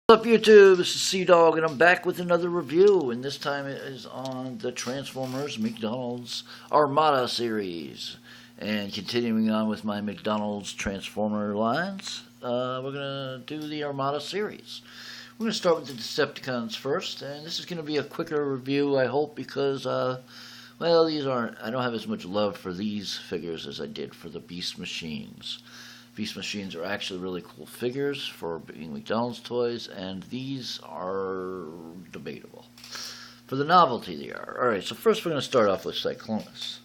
What's up YouTube, this is Sea-Dog and I'm back with another review, and this time it is on the Transformers McDonald's Armada series. And continuing on with my McDonald's Transformer lines, we're going to do the Armada series. We're going to start with the Decepticons first, and this is going to be a quicker review, I hope, because, well, I don't have as much love for these figures as I did for the Beast Machines. Beast Machines are actually really cool figures for being McDonald's toys, and these are debatable. For the novelty they are. Alright, so first we're going to start off with Cyclonus.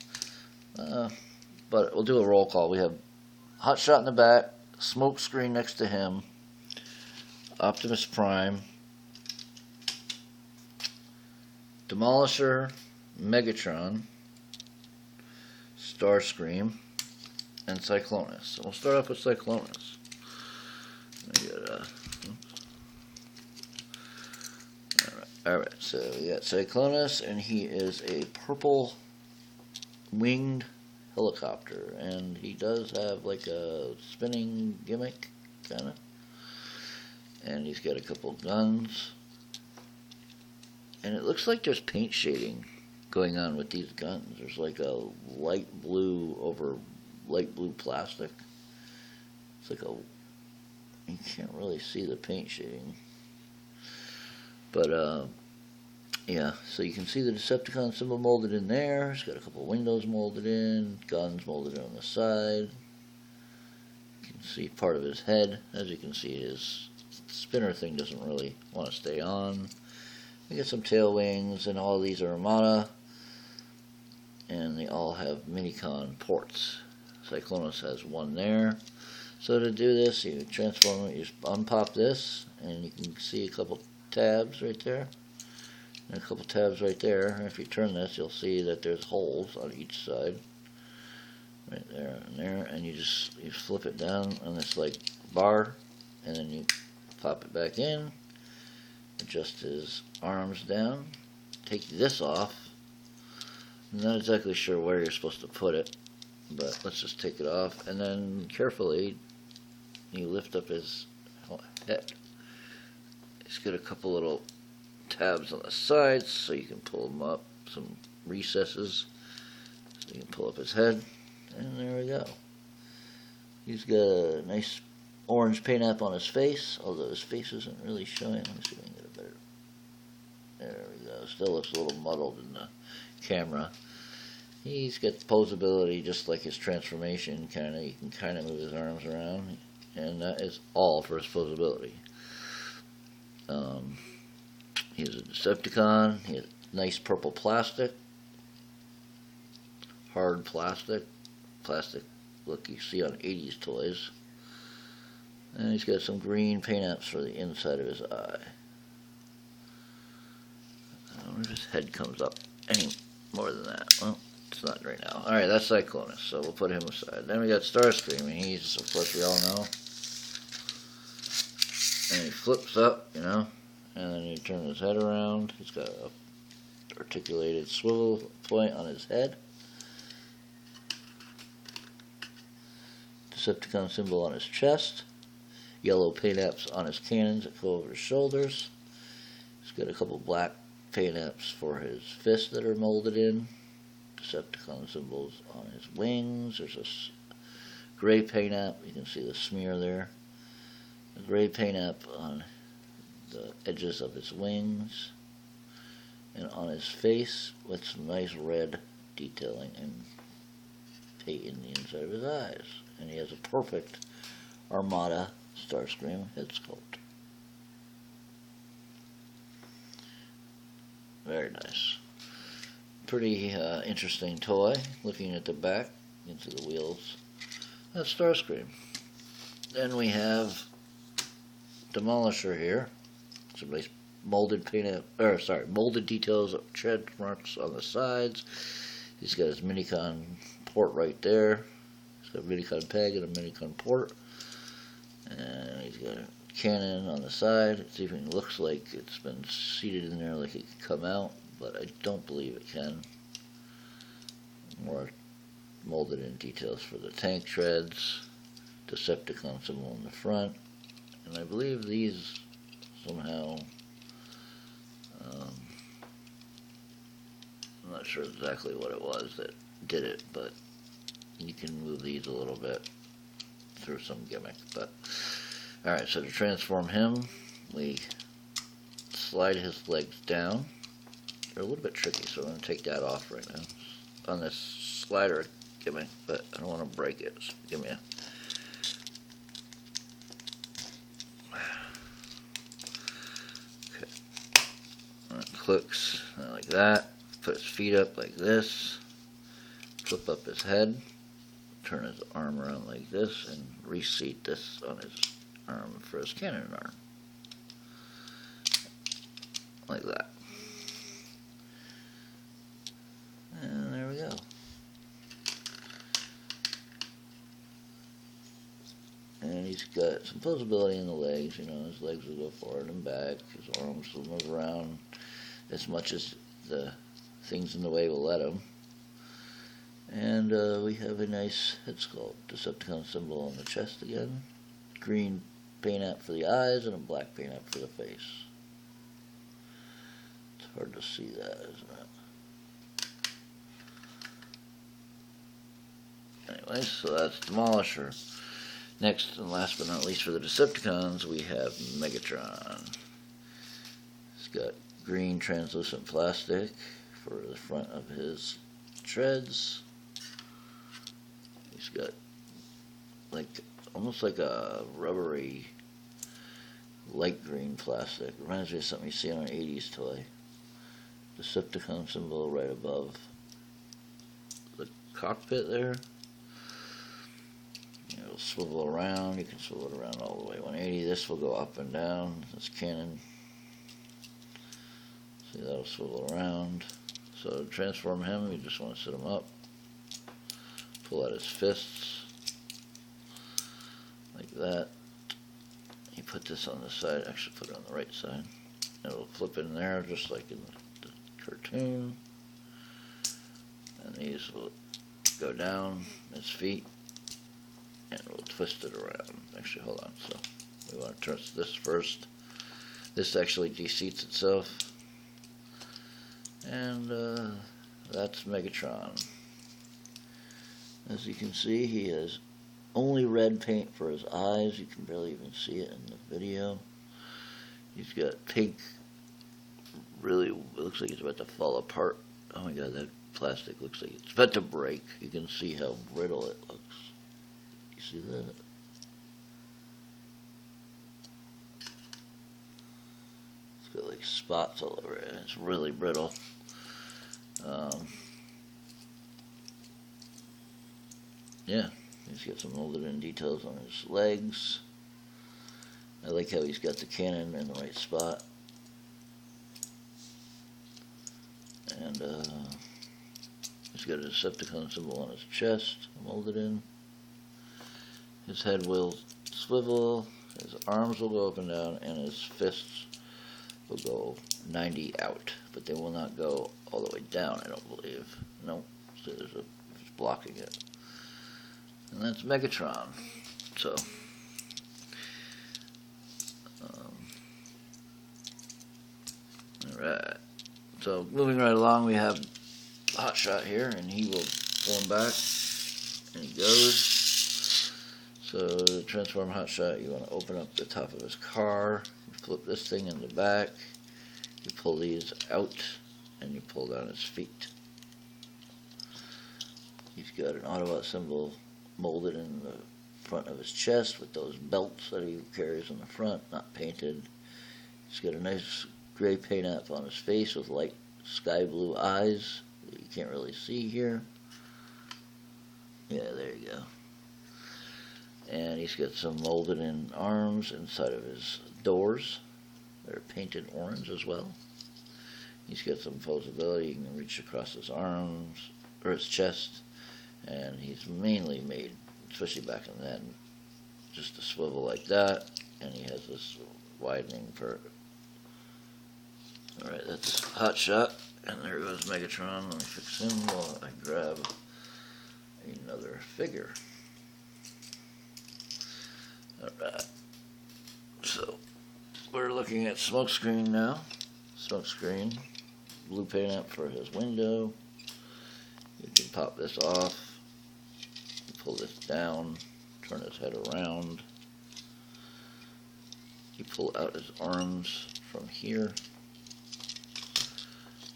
But we'll do a roll call. We have Hotshot in the back, Smoke Screen next to him, Optimus Prime, Demolisher, Megatron, Starscream, and Cyclonus. So we'll start off with Cyclonus. Alright, so we got Cyclonus, and he is a purple winged helicopter, and he does have like a spinning gimmick, kinda. And he's got a couple guns. And it looks like there's paint shading going on with these guns. There's like a light blue over light blue plastic. It's like you can't really see the paint shading. But, yeah, so you can see the Decepticon symbol molded in there. It's got a couple windows molded in, guns molded in on the side. You can see part of his head. As you can see, his spinner thing doesn't really want to stay on. We got some tail wings, and all these are Armada. And they all have Minicon ports. Cyclonus has one there. So to do this, you transform it, you just unpop this, and you can see a couple tabs right there, and a couple tabs right there. And if you turn this, you'll see that there's holes on each side, right there and there. And you flip it down on this like bar, and then you pop it back in, adjust his arms down, take this off. I'm not exactly sure where you're supposed to put it, but let's just take it off, and then carefully you lift up his head. He's got a couple little tabs on the sides so you can pull them up, some recesses so you can pull up his head, and there we go. He's got a nice orange paint app on his face, although his face isn't really showing. Let me see if I can get it better. There we go. Still looks a little muddled in the camera. He's got posability just like his transformation, kinda. You can kinda move his arms around, and that is all for his posability. He's a Decepticon. He has nice purple plastic, hard plastic look you see on 80s toys. And he's got some green paint apps for the inside of his eye. I don't know if his head comes up any more than that. Well, it's not right now. Alright, that's Cyclonus, so we'll put him aside. Then we got Starscream, and he's, of course, we all know. And he flips up, you know, and then you turn his head around. He's got a articulated swivel point on his head. Decepticon symbol on his chest. Yellow paint apps on his cannons that go over his shoulders. He's got a couple black paint apps for his fists that are molded in. Decepticon symbols on his wings. There's a gray paint app. You can see the smear there. A gray paint app on the edges of his wings and on his face with some nice red detailing and paint in the inside of his eyes. And he has a perfect Armada Starscream head sculpt. Very nice. Pretty interesting toy. Looking at the back, into the wheels. That's Starscream. Then we have Demolisher here. Some nice molded molded details of tread marks on the sides. He's got his Minicon port right there. He's got a Minicon peg and a Minicon port. And he's got a cannon on the side. It even looks like it's been seated in there like it could come out, but I don't believe it can. More molded in details for the tank treads, Decepticon symbol in the front, and I believe these somehow. I'm not sure exactly what it was that did it, but you can move these a little bit through some gimmick. But alright, so to transform him, we slide his legs down. They're a little bit tricky, so I'm going to take that off right now on this slider gimmick, but I don't want to break it. So give me a clicks like that, put his feet up like this, flip up his head, turn his arm around like this, and reseat this on his arm for his cannon arm. Like that. And there we go. And he's got some posability in the legs, you know, his legs will go forward and back, his arms will move around as much as the things in the way will let him. And we have a nice head sculpt, Decepticon symbol on the chest again, green paint app for the eyes, and a black paint app for the face. It's hard to see that, isn't it? Anyway, so that's Demolisher. Next and last but not least for the Decepticons, we have Megatron. He's got green translucent plastic for the front of his treads. He's got like almost like a rubbery light green plastic. Reminds me of something you see on an 80s toy. Decepticon symbol right above the cockpit there. It'll swivel around. You can swivel it around all the way 180. This will go up and down. This cannon. See, that'll swivel around. So to transform him, you just want to sit him up. Pull out his fists. Like that. You put this on the side. Actually, put it on the right side. It'll flip in there just like in the cartoon. And these will go down his feet. And we'll twist it around. Actually, hold on. So we want to twist this first. This actually deseats itself. And that's Megatron. As you can see, he has only red paint for his eyes. You can barely even see it in the video. He's got pink. Really, it looks like it's about to fall apart. Oh my god, that plastic looks like it's about to break. You can see how brittle it looks. You see that? It's got like spots all over it. It's really brittle. Yeah, he's got some molded in details on his legs. I like how he's got the cannon in the right spot. And he's got a Decepticon symbol on his chest, molded in. His head will swivel, his arms will go up and down, and his fists will go 90 out. But they will not go all the way down, I don't believe. No, see, it's blocking it. And that's Megatron. So, alright. So, moving right along, we have Hotshot here, and he will form back, and he goes. So, to transform Hotshot, you want to open up the top of his car, you flip this thing in the back, you pull these out, and you pull down his feet. He's got an Autobot symbol molded in the front of his chest with those belts that he carries in the front, not painted. He's got a nice gray paint app on his face with light sky blue eyes that you can't really see here. Yeah, there you go. And he's got some molded in arms inside of his doors. They're painted orange as well. He's got some posability. You can reach across his arms, or his chest. And he's mainly made, especially back in then, just to swivel like that. And he has this widening for. Alright, that's Hotshot. And there goes Megatron. Let me fix him while I grab another figure. Alright. So, we're looking at Smokescreen now. Smokescreen, blue paint up for his window. You can pop this off, pull this down, turn his head around. You pull out his arms from here.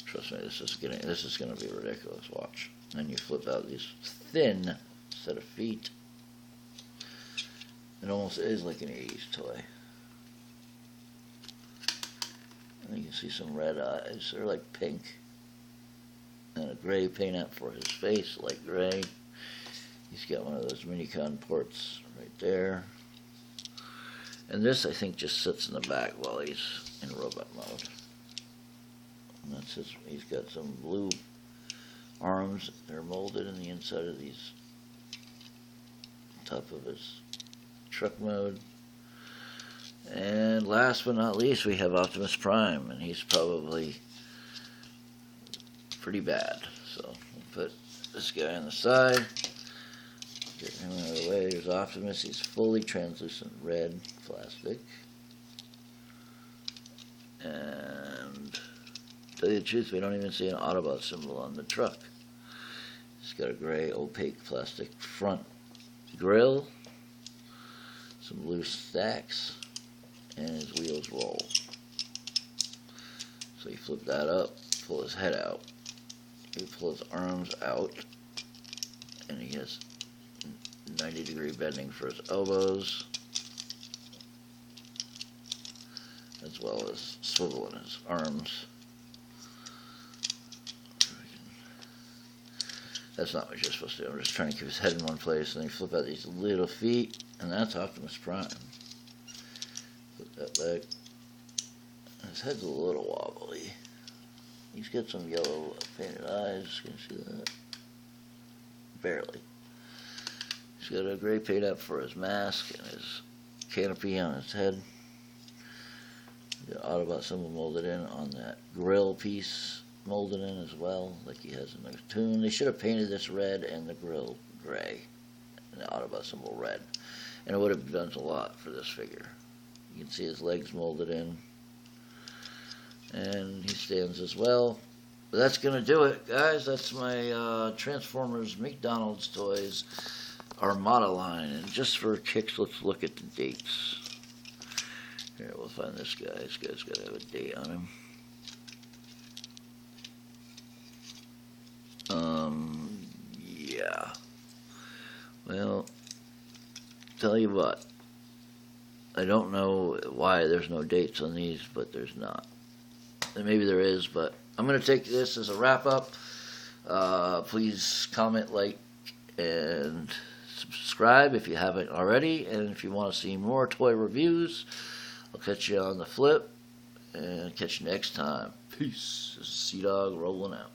Trust me, this is gonna be ridiculous. Watch. Then you flip out these thin set of feet. It almost is like an 80s toy. And you can see some red eyes. They're like pink. And a gray paint app for his face, light gray. He's got one of those Minicon ports right there. And this, I think, just sits in the back while he's in robot mode. And that's his, he's got some blue arms. They're molded in the inside of these, top of his truck mode. And last but not least, we have Optimus Prime, and he's probably pretty bad. So we'll put this guy on the side, get him out of the way. There's Optimus. He's fully translucent red plastic. And to tell you the truth, we don't even see an Autobot symbol on the truck. It's got a gray opaque plastic front grille, some blue stacks, and his wheels roll. So you flip that up, pull his head out, you pull his arms out, and he has 90-degree bending for his elbows, as well as swivel in his arms. That's not what you're supposed to do. I'm just trying to keep his head in one place, and then you flip out these little feet, and that's Optimus Prime. Flip that back. His head's a little wobbly. He's got some yellow painted eyes. Can you see that? Barely. He's got a gray paint up for his mask and his canopy on his head. The Autobot symbol molded in on that grill piece, molded in as well, like he has in the cartoon. They should have painted this red and the grill gray, and the Autobot symbol red, and it would have done a lot for this figure. You can see his legs molded in, and he stands as well. But that's gonna do it, guys. That's my Transformers McDonald's toys Armada line. And just for kicks, let's look at the dates. Here, we'll find this guy. This guy's got to have a date on him. Yeah. Well, tell you what. I don't know why there's no dates on these, but there's not. And maybe there is, but I'm going to take this as a wrap-up. Please comment, like, and subscribe if you haven't already. And if you want to see more toy reviews, I'll catch you on the flip, and catch you next time. Peace. This is Sea Dog rolling out.